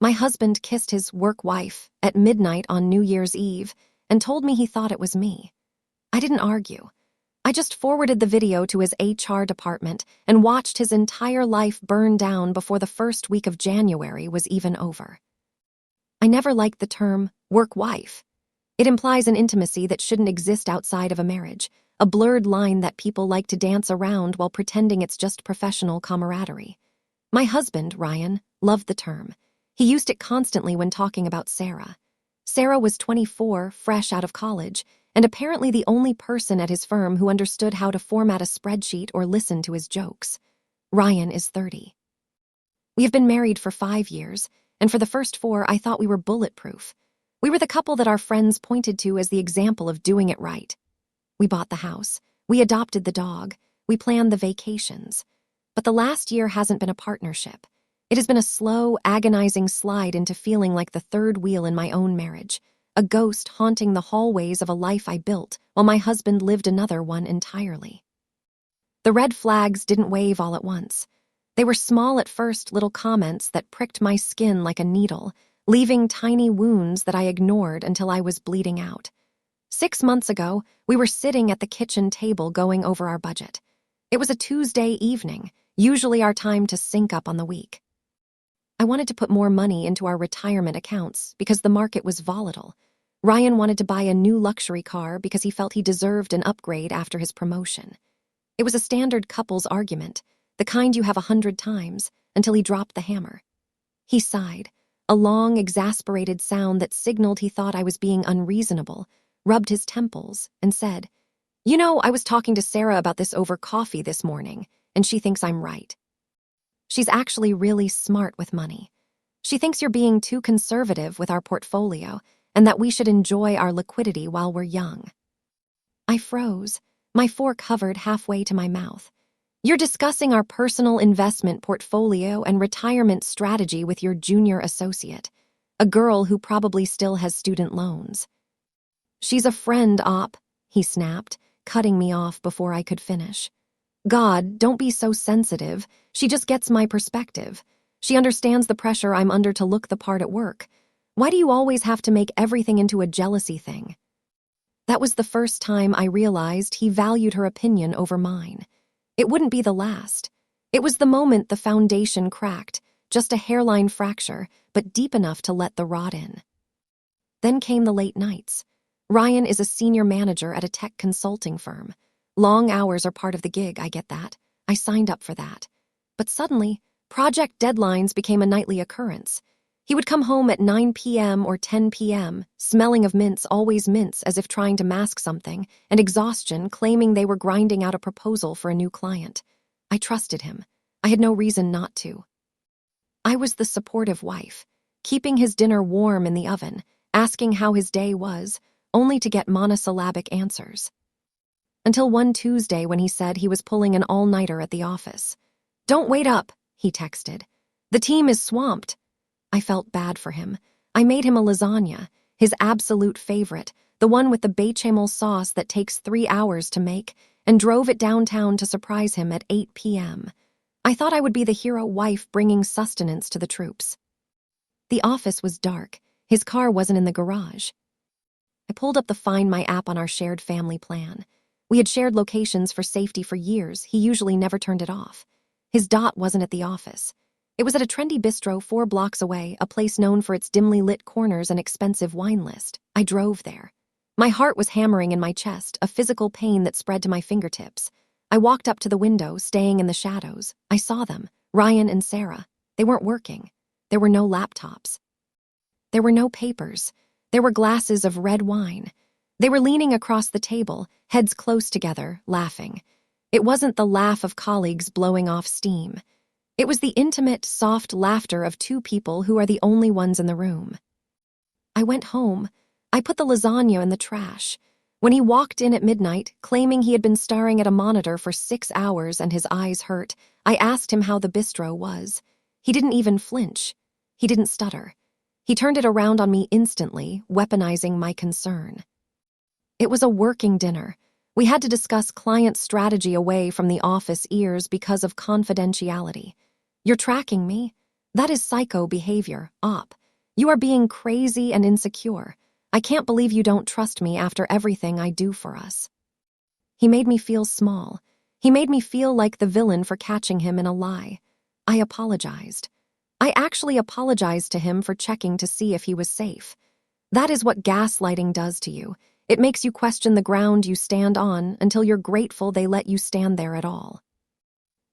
My husband kissed his work wife at midnight on New Year's Eve and told me he thought it was me. I didn't argue. I just forwarded the video to his HR department and watched his entire life burn down before the first week of January was even over. I never liked the term work wife. It implies an intimacy that shouldn't exist outside of a marriage, a blurred line that people like to dance around while pretending it's just professional camaraderie. My husband, Ryan, loved the term. He used it constantly when talking about Sarah. Sarah was 24, fresh out of college, and apparently the only person at his firm who understood how to format a spreadsheet or listen to his jokes. Ryan is 30. We have been married for 5 years, and for the first 4, I thought we were bulletproof. We were the couple that our friends pointed to as the example of doing it right. We bought the house. We adopted the dog. We planned the vacations. But the last year hasn't been a partnership. It has been a slow, agonizing slide into feeling like the third wheel in my own marriage, a ghost haunting the hallways of a life I built while my husband lived another one entirely. The red flags didn't wave all at once. They were small at first, little comments that pricked my skin like a needle, leaving tiny wounds that I ignored until I was bleeding out. 6 months ago, we were sitting at the kitchen table going over our budget. It was a Tuesday evening, usually our time to sync up on the week. I wanted to put more money into our retirement accounts because the market was volatile. Ryan wanted to buy a new luxury car because he felt he deserved an upgrade after his promotion. It was a standard couples argument, the kind you have 100 times, until he dropped the hammer. He sighed, a long, exasperated sound that signaled he thought I was being unreasonable, rubbed his temples, and said, "You know, I was talking to Sarah about this over coffee this morning, and she thinks I'm right. She's actually really smart with money. She thinks you're being too conservative with our portfolio and that we should enjoy our liquidity while we're young." I froze, my fork hovered halfway to my mouth. "You're discussing our personal investment portfolio and retirement strategy with your junior associate, a girl who probably still has student loans." "She's a friend, Op," he snapped, cutting me off before I could finish. "God, don't be so sensitive. She just gets my perspective. She understands the pressure I'm under to look the part at work. Why do you always have to make everything into a jealousy thing?" That was the first time I realized he valued her opinion over mine. It wouldn't be the last. It was the moment the foundation cracked, just a hairline fracture, but deep enough to let the rot in. Then came the late nights. Ryan is a senior manager at a tech consulting firm. Long hours are part of the gig, I get that. I signed up for that. But suddenly, project deadlines became a nightly occurrence. He would come home at 9 p.m. or 10 p.m., smelling of mints, always mints, as if trying to mask something, and exhaustion, claiming they were grinding out a proposal for a new client. I trusted him. I had no reason not to. I was the supportive wife, keeping his dinner warm in the oven, asking how his day was, only to get monosyllabic answers. Until one Tuesday when he said he was pulling an all-nighter at the office. "Don't wait up," he texted. "The team is swamped." I felt bad for him. I made him a lasagna, his absolute favorite, the one with the bechamel sauce that takes 3 hours to make, and drove it downtown to surprise him at 8 p.m. I thought I would be the hero wife bringing sustenance to the troops. The office was dark. His car wasn't in the garage. I pulled up the Find My app on our shared family plan. We had shared locations for safety for years. He usually never turned it off. His dot wasn't at the office. It was at a trendy bistro 4 blocks away, a place known for its dimly lit corners and expensive wine list. I drove there. My heart was hammering in my chest, a physical pain that spread to my fingertips. I walked up to the window, staying in the shadows. I saw them, Ryan and Sarah. They weren't working. There were no laptops. There were no papers. There were glasses of red wine. They were leaning across the table, heads close together, laughing. It wasn't the laugh of colleagues blowing off steam. It was the intimate, soft laughter of 2 people who are the only ones in the room. I went home. I put the lasagna in the trash. When he walked in at midnight, claiming he had been staring at a monitor for 6 hours and his eyes hurt, I asked him how the bistro was. He didn't even flinch. He didn't stutter. He turned it around on me instantly, weaponizing my concern. It was a working dinner. We had to discuss client strategy away from the office ears because of confidentiality. "You're tracking me?" That is psycho behavior, op. You are being crazy and insecure. I can't believe you don't trust me after everything I do for us. He made me feel small. He made me feel like the villain for catching him in a lie. I apologized. I actually apologized to him for checking to see if he was safe. That is what gaslighting does to you. It makes you question the ground you stand on until you're grateful they let you stand there at all.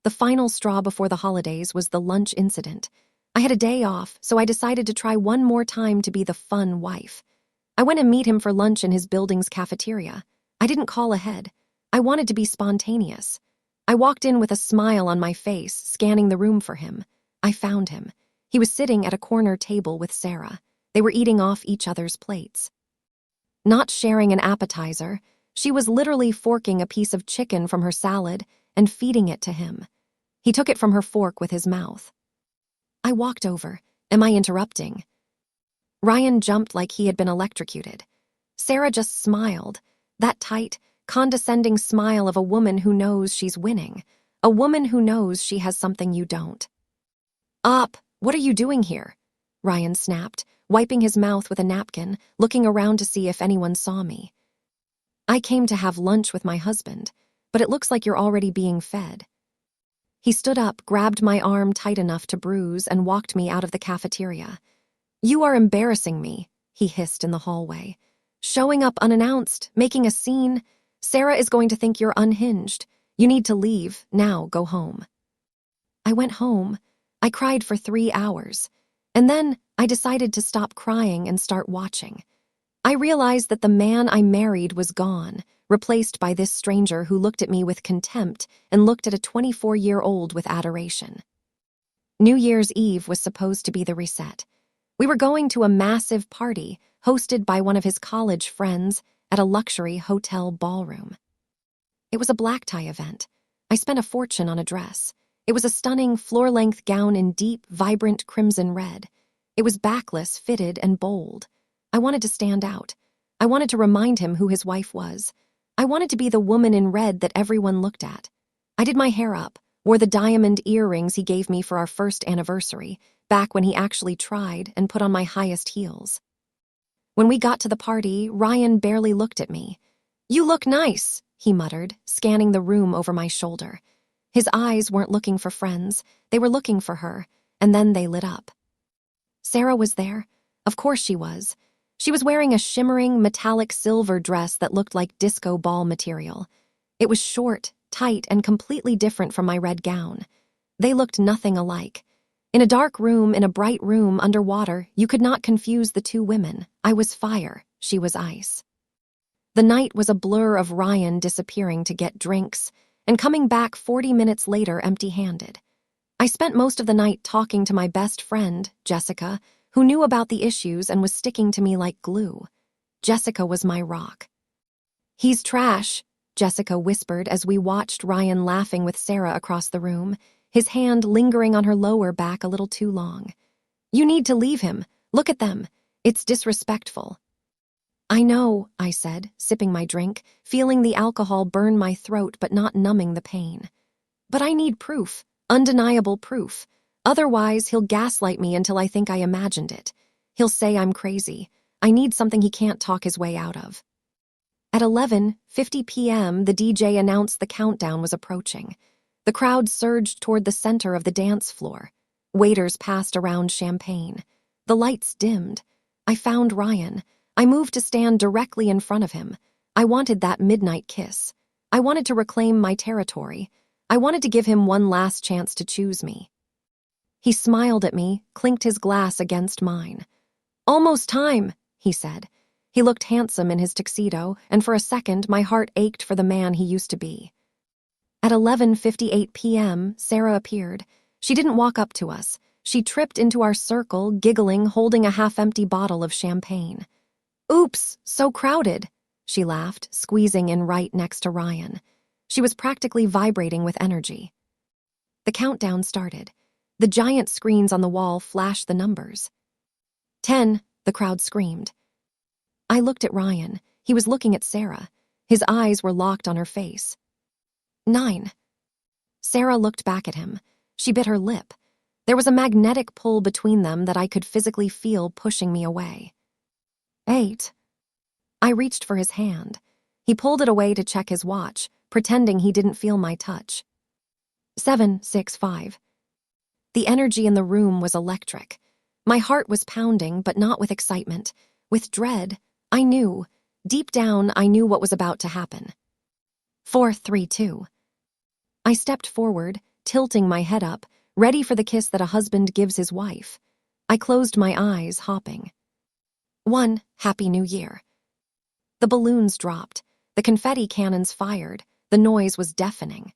The final straw before the holidays was the lunch incident. I had a day off, so I decided to try one more time to be the fun wife. I went and meet him for lunch in his building's cafeteria. I didn't call ahead. I wanted to be spontaneous. I walked in with a smile on my face, scanning the room for him. I found him. He was sitting at a corner table with Sarah. They were eating off each other's plates. Not sharing an appetizer, she was literally forking a piece of chicken from her salad and feeding it to him. He took it from her fork with his mouth. I walked over. Am I interrupting? Ryan jumped like he had been electrocuted. Sarah just smiled. That tight, condescending smile of a woman who knows she's winning. A woman who knows she has something you don't. Up, what are you doing here? Ryan snapped, wiping his mouth with a napkin, looking around to see if anyone saw me. I came to have lunch with my husband, but it looks like you're already being fed. He stood up, grabbed my arm tight enough to bruise, and walked me out of the cafeteria. You are embarrassing me, he hissed in the hallway. Showing up unannounced, making a scene. Sarah is going to think you're unhinged. You need to leave. Now go home. I went home. I cried for 3 hours. And then I decided to stop crying and start watching. I realized that the man I married was gone, replaced by this stranger who looked at me with contempt and looked at a 24-year-old with adoration. New Year's Eve was supposed to be the reset. We were going to a massive party hosted by one of his college friends at a luxury hotel ballroom. It was a black tie event. I spent a fortune on a dress. It was a stunning floor-length gown in deep, vibrant crimson red. It was backless, fitted, and bold. I wanted to stand out. I wanted to remind him who his wife was. I wanted to be the woman in red that everyone looked at. I did my hair up, wore the diamond earrings he gave me for our first anniversary, back when he actually tried, and put on my highest heels. When we got to the party, Ryan barely looked at me. You look nice, he muttered, scanning the room over my shoulder. His eyes weren't looking for friends, they were looking for her, and then they lit up. Sarah was there. Of course she was. She was wearing a shimmering, metallic silver dress that looked like disco ball material. It was short, tight, and completely different from my red gown. They looked nothing alike. In a dark room, in a bright room, underwater, you could not confuse the two women. I was fire, she was ice. The night was a blur of Ryan disappearing to get drinks and coming back 40 minutes later empty-handed. I spent most of the night talking to my best friend, Jessica, who knew about the issues and was sticking to me like glue. Jessica was my rock. He's trash, Jessica whispered as we watched Ryan laughing with Sarah across the room, his hand lingering on her lower back a little too long. You need to leave him. Look at them. It's disrespectful. I know, I said, sipping my drink, feeling the alcohol burn my throat but not numbing the pain. But I need proof, undeniable proof. Otherwise, he'll gaslight me until I think I imagined it. He'll say I'm crazy. I need something he can't talk his way out of. At 11:50 p.m., the DJ announced the countdown was approaching. The crowd surged toward the center of the dance floor. Waiters passed around champagne. The lights dimmed. I found Ryan. I moved to stand directly in front of him. I wanted that midnight kiss. I wanted to reclaim my territory. I wanted to give him one last chance to choose me. He smiled at me, clinked his glass against mine. Almost time, he said. He looked handsome in his tuxedo, and for a second my heart ached for the man he used to be. At 11:58 p.m., Sarah appeared. She didn't walk up to us. She tripped into our circle, giggling, holding a half-empty bottle of champagne. Oops, so crowded, she laughed, squeezing in right next to Ryan. She was practically vibrating with energy. The countdown started. The giant screens on the wall flashed the numbers. 10, the crowd screamed. I looked at Ryan. He was looking at Sarah. His eyes were locked on her face. 9. Sarah looked back at him. She bit her lip. There was a magnetic pull between them that I could physically feel pushing me away. 8. I reached for his hand. He pulled it away to check his watch, pretending he didn't feel my touch. 7, 6, 5. The energy in the room was electric. My heart was pounding, but not with excitement. With dread. I knew. Deep down, I knew what was about to happen. 4, 3, 2. I stepped forward, tilting my head up, ready for the kiss that a husband gives his wife. I closed my eyes, hopping. 1. Happy New Year. The balloons dropped. The confetti cannons fired. The noise was deafening.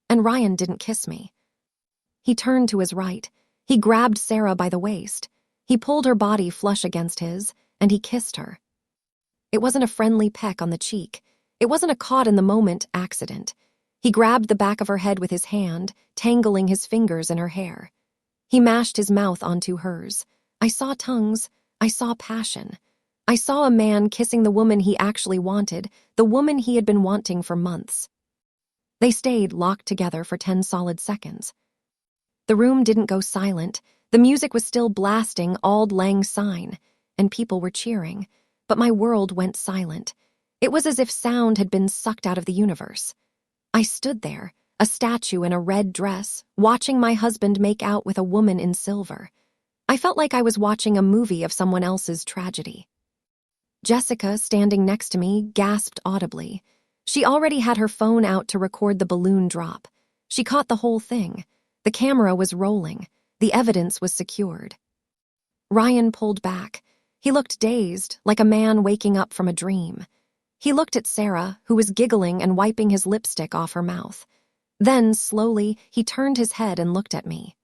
And Ryan didn't kiss me. He turned to his right. He grabbed Sarah by the waist. He pulled her body flush against his, and he kissed her. It wasn't a friendly peck on the cheek. It wasn't a caught-in-the-moment accident. He grabbed the back of her head with his hand, tangling his fingers in her hair. He mashed his mouth onto hers. I saw tongues. I saw passion. I saw a man kissing the woman he actually wanted, the woman he had been wanting for months. They stayed locked together for 10 solid seconds. The room didn't go silent. The music was still blasting Auld Lang Syne, and people were cheering. But my world went silent. It was as if sound had been sucked out of the universe. I stood there, a statue in a red dress, watching my husband make out with a woman in silver. I felt like I was watching a movie of someone else's tragedy. Jessica, standing next to me, gasped audibly. She already had her phone out to record the balloon drop. She caught the whole thing. The camera was rolling. The evidence was secured. Ryan pulled back. He looked dazed, like a man waking up from a dream. He looked at Sarah, who was giggling and wiping his lipstick off her mouth. Then, slowly, he turned his head and looked at me.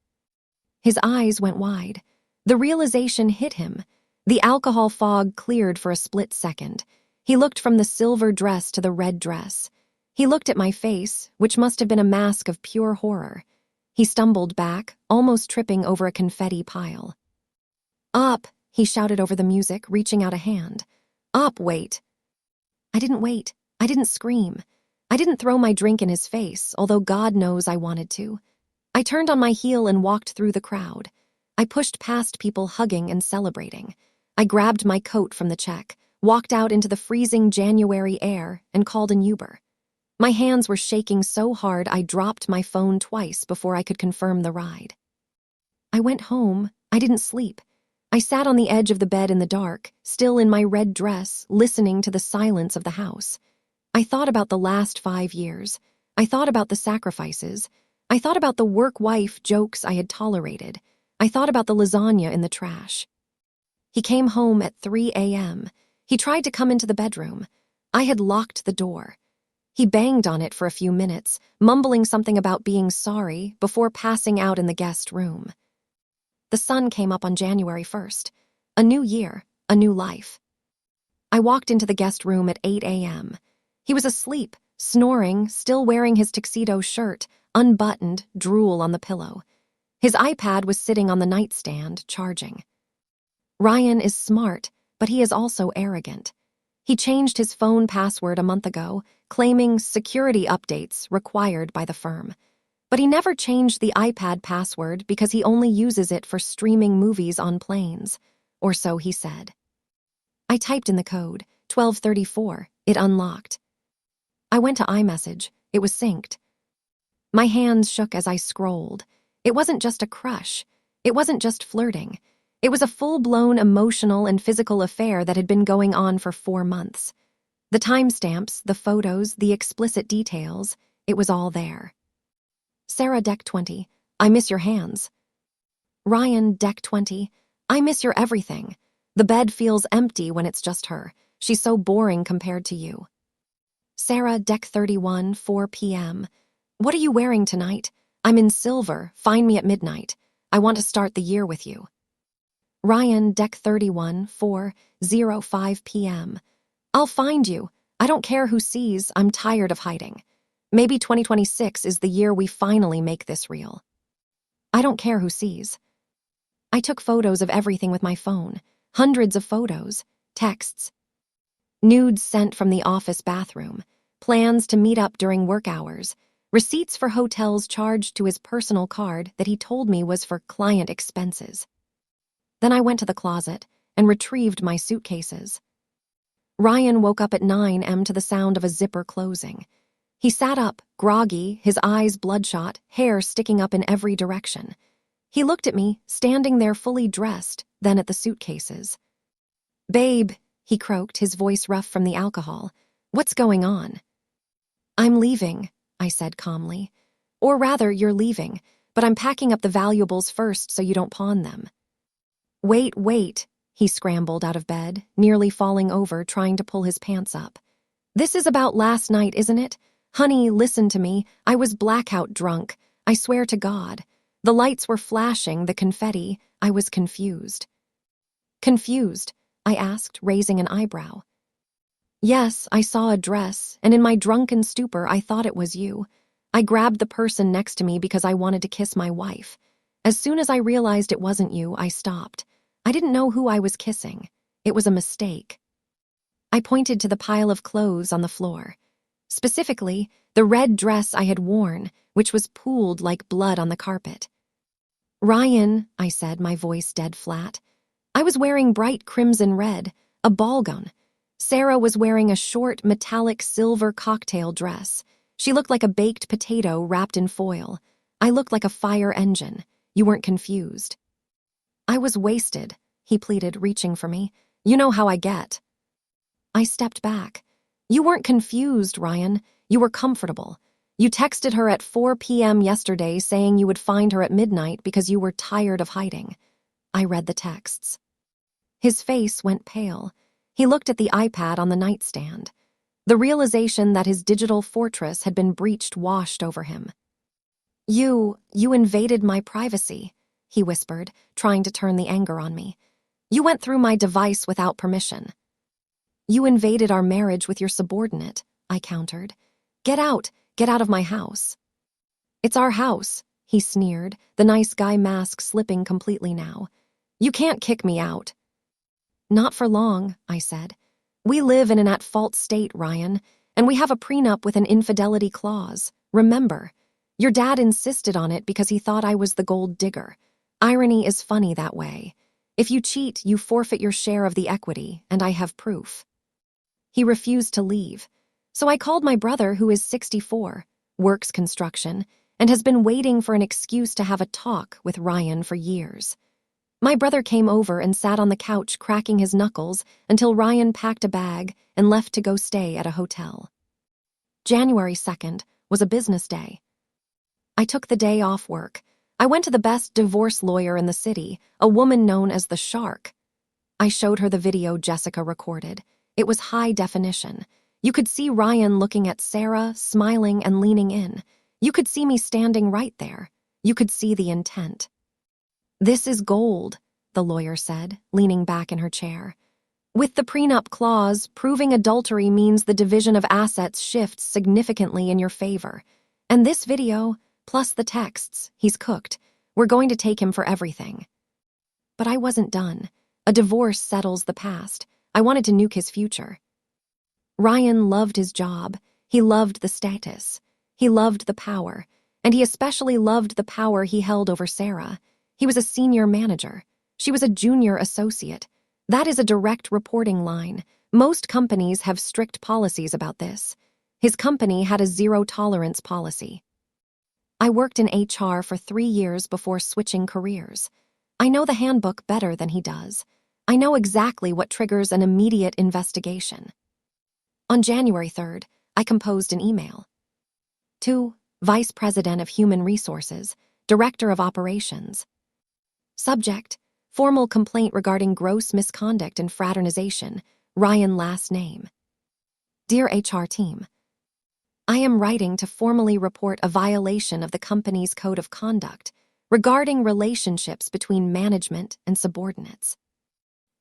His eyes went wide. The realization hit him. The alcohol fog cleared for a split second. He looked from the silver dress to the red dress. He looked at my face, which must have been a mask of pure horror. He stumbled back, almost tripping over a confetti pile. "Up!" he shouted over the music, reaching out a hand. "Up, wait!" I didn't wait. I didn't scream. I didn't throw my drink in his face, although God knows I wanted to. I turned on my heel and walked through the crowd. I pushed past people hugging and celebrating. I grabbed my coat from the check, walked out into the freezing January air, and called an Uber. My hands were shaking so hard I dropped my phone twice before I could confirm the ride. I went home. I didn't sleep. I sat on the edge of the bed in the dark, still in my red dress, listening to the silence of the house. I thought about the last 5 years. I thought about the sacrifices. I thought about the work-wife jokes I had tolerated. I thought about the lasagna in the trash. He came home at 3 a.m. He tried to come into the bedroom. I had locked the door. He banged on it for a few minutes, mumbling something about being sorry before passing out in the guest room. The sun came up on January 1st. A new year, a new life. I walked into the guest room at 8 a.m. He was asleep, snoring, still wearing his tuxedo shirt, unbuttoned, drool on the pillow. His iPad was sitting on the nightstand, charging. Ryan is smart, but he is also arrogant. He changed his phone password a month ago, claiming security updates required by the firm. But he never changed the iPad password because he only uses it for streaming movies on planes, or so he said. I typed in the code, 1234, it unlocked. I went to iMessage, it was synced. My hands shook as I scrolled. It wasn't just a crush. It wasn't just flirting. It was a full-blown emotional and physical affair that had been going on for 4 months. The timestamps, the photos, the explicit details, it was all there. Sarah, Deck 20, I miss your hands. Ryan, Deck 20, I miss your everything. The bed feels empty when it's just her. She's so boring compared to you. Sarah, Deck 31, 4 p.m. What are you wearing tonight? I'm in silver. Find me at midnight. I want to start the year with you. Ryan, Deck 31, 4:05 p.m. I'll find you. I don't care who sees. I'm tired of hiding. Maybe 2026 is the year we finally make this real. I don't care who sees. I took photos of everything with my phone. Hundreds of photos, texts. Nudes sent from the office bathroom. Plans to meet up during work hours. receipts for hotels charged to his personal card that he told me was for client expenses. Then I went to the closet and retrieved my suitcases. Ryan woke up at 9 a.m. to the sound of a zipper closing. He sat up, groggy, his eyes bloodshot, hair sticking up in every direction. He looked at me, standing there fully dressed, then at the suitcases. "Babe," he croaked, his voice rough from the alcohol. "What's going on?" "I'm leaving," I said calmly. "Or rather, you're leaving, but I'm packing up the valuables first so you don't pawn them." Wait, he scrambled out of bed, nearly falling over, trying to pull his pants up. "This is about last night, isn't it? Honey, listen to me. I was blackout drunk. I swear to God. The lights were flashing, the confetti. I was confused." "Confused?" I asked, raising an eyebrow. "Yes, I saw a dress, and in my drunken stupor, I thought it was you. I grabbed the person next to me because I wanted to kiss my wife. As soon as I realized it wasn't you, I stopped. I didn't know who I was kissing. It was a mistake." I pointed to the pile of clothes on the floor. Specifically, the red dress I had worn, which was pooled like blood on the carpet. "Ryan," I said, my voice dead flat. "I was wearing bright crimson red, a ball gown. Sarah was wearing a short, metallic silver cocktail dress. She looked like a baked potato wrapped in foil. I looked like a fire engine. You weren't confused." "I was wasted," he pleaded, reaching for me. "You know how I get." I stepped back. "You weren't confused, Ryan. You were comfortable. You texted her at 4 p.m. yesterday saying you would find her at midnight because you were tired of hiding." I read the texts. His face went pale. He looked at the iPad on the nightstand. The realization that his digital fortress had been breached washed over him. You invaded my privacy," he whispered, trying to turn the anger on me. "You went through my device without permission." "You invaded our marriage with your subordinate," I countered. Get out of my house." "It's our house," he sneered, the nice guy mask slipping completely now. "You can't kick me out." "Not for long," I said. "We live in an at-fault state, Ryan, and we have a prenup with an infidelity clause. Remember, your dad insisted on it because he thought I was the gold digger. Irony is funny that way. If you cheat, you forfeit your share of the equity, and I have proof." He refused to leave, so I called my brother, who is 64, works construction, and has been waiting for an excuse to have a talk with Ryan for years. My brother came over and sat on the couch cracking his knuckles until Ryan packed a bag and left to go stay at a hotel. January 2nd was a business day. I took the day off work. I went to the best divorce lawyer in the city, a woman known as the Shark. I showed her the video Jessica recorded. It was high definition. You could see Ryan looking at Sarah, smiling and leaning in. You could see me standing right there. You could see the intent. "This is gold," the lawyer said, leaning back in her chair. "With the prenup clause, proving adultery means the division of assets shifts significantly in your favor. And this video, plus the texts, he's cooked. We're going to take him for everything." But I wasn't done. A divorce settles the past. I wanted to nuke his future. Ryan loved his job. He loved the status. He loved the power. And he especially loved the power he held over Sarah. He was a senior manager. She was a junior associate. That is a direct reporting line. Most companies have strict policies about this. His company had a zero-tolerance policy. I worked in HR for 3 years before switching careers. I know the handbook better than he does. I know exactly what triggers an immediate investigation. On January 3rd, I composed an email. To Vice President of Human Resources, Director of Operations. Subject: formal complaint regarding gross misconduct and fraternization. Ryan last name. Dear HR team, I am writing to formally report a violation of the company's code of conduct regarding relationships between management and subordinates.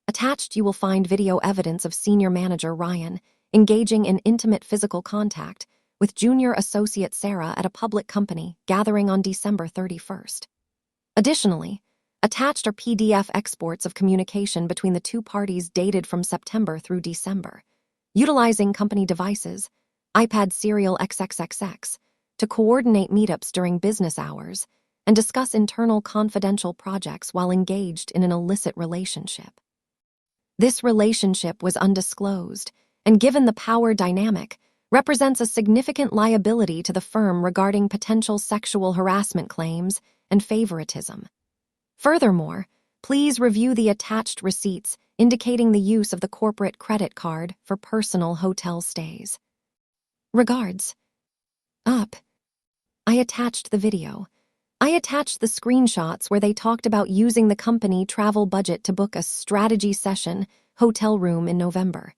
Attached, you will find video evidence of Senior Manager Ryan engaging in intimate physical contact with Junior Associate Sarah at a public company gathering on December 31st. Additionally, attached are PDF exports of communication between the two parties dated from September through December. Utilizing company devices, iPad serial XXXX, to coordinate meetups during business hours, and discuss internal confidential projects while engaged in an illicit relationship. This relationship was undisclosed, and given the power dynamic, represents a significant liability to the firm regarding potential sexual harassment claims and favoritism. Furthermore, please review the attached receipts indicating the use of the corporate credit card for personal hotel stays. Regards. Up. I attached the video. I attached the screenshots where they talked about using the company travel budget to book a strategy session hotel room in November.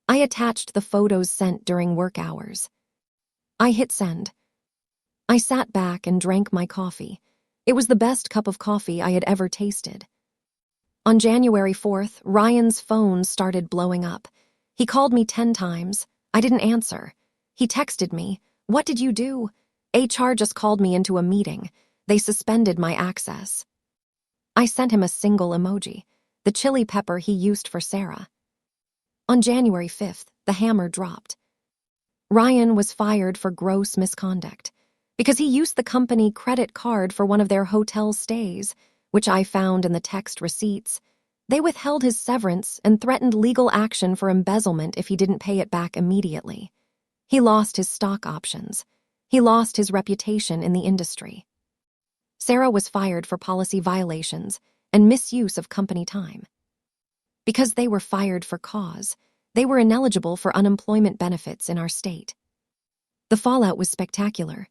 I attached the photos sent during work hours. I hit send. I sat back and drank my coffee. It was the best cup of coffee I had ever tasted. On January 4th, Ryan's phone started blowing up. He called me 10 times. I didn't answer. He texted me, "What did you do?" HR just called me into a meeting. They suspended my access. I sent him a single emoji, the chili pepper he used for Sarah. On January 5th, the hammer dropped. Ryan was fired for gross misconduct because he used the company credit card for one of their hotel stays, which I found in the text receipts. They withheld his severance and threatened legal action for embezzlement if he didn't pay it back immediately. He lost his stock options. He lost his reputation in the industry. Sarah was fired for policy violations and misuse of company time. Because they were fired for cause, they were ineligible for unemployment benefits in our state. The fallout was spectacular.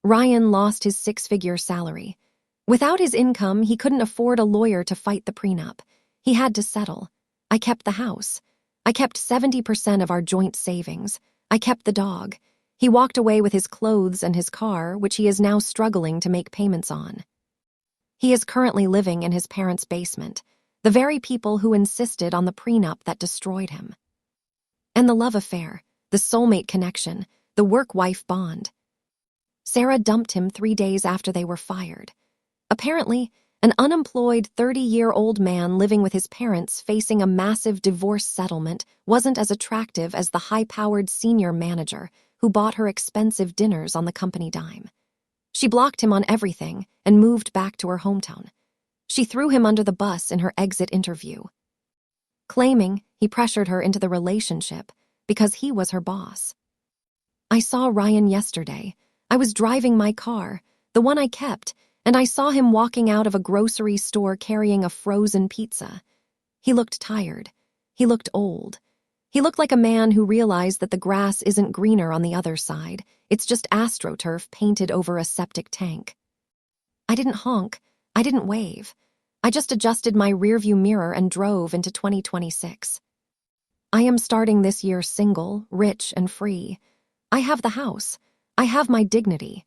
Ryan lost his 6-figure salary. Without his income, he couldn't afford a lawyer to fight the prenup. He had to settle. I kept the house. I kept 70% of our joint savings. I kept the dog. He walked away with his clothes and his car, which he is now struggling to make payments on. He is currently living in his parents' basement, the very people who insisted on the prenup that destroyed him. And the love affair, the soulmate connection, the work-wife bond. Sarah dumped him 3 days after they were fired. Apparently, an unemployed 30-year-old man living with his parents facing a massive divorce settlement wasn't as attractive as the high-powered senior manager who bought her expensive dinners on the company dime. She blocked him on everything and moved back to her hometown. She threw him under the bus in her exit interview, claiming he pressured her into the relationship because he was her boss. I saw Ryan yesterday. I was driving my car, the one I kept, and I saw him walking out of a grocery store carrying a frozen pizza. He looked tired. He looked old. He looked like a man who realized that the grass isn't greener on the other side. It's just AstroTurf painted over a septic tank. I didn't honk. I didn't wave. I just adjusted my rearview mirror and drove into 2026. I am starting this year single, rich, and free. I have the house. I have my dignity.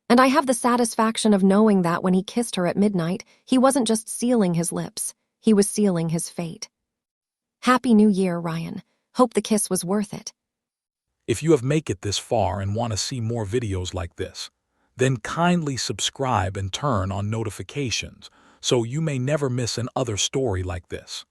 And I have the satisfaction of knowing that when he kissed her at midnight, he wasn't just sealing his lips. He was sealing his fate. Happy New Year, Ryan. Hope the kiss was worth it. If you have made it this far and want to see more videos like this, then kindly subscribe and turn on notifications so you may never miss another story like this.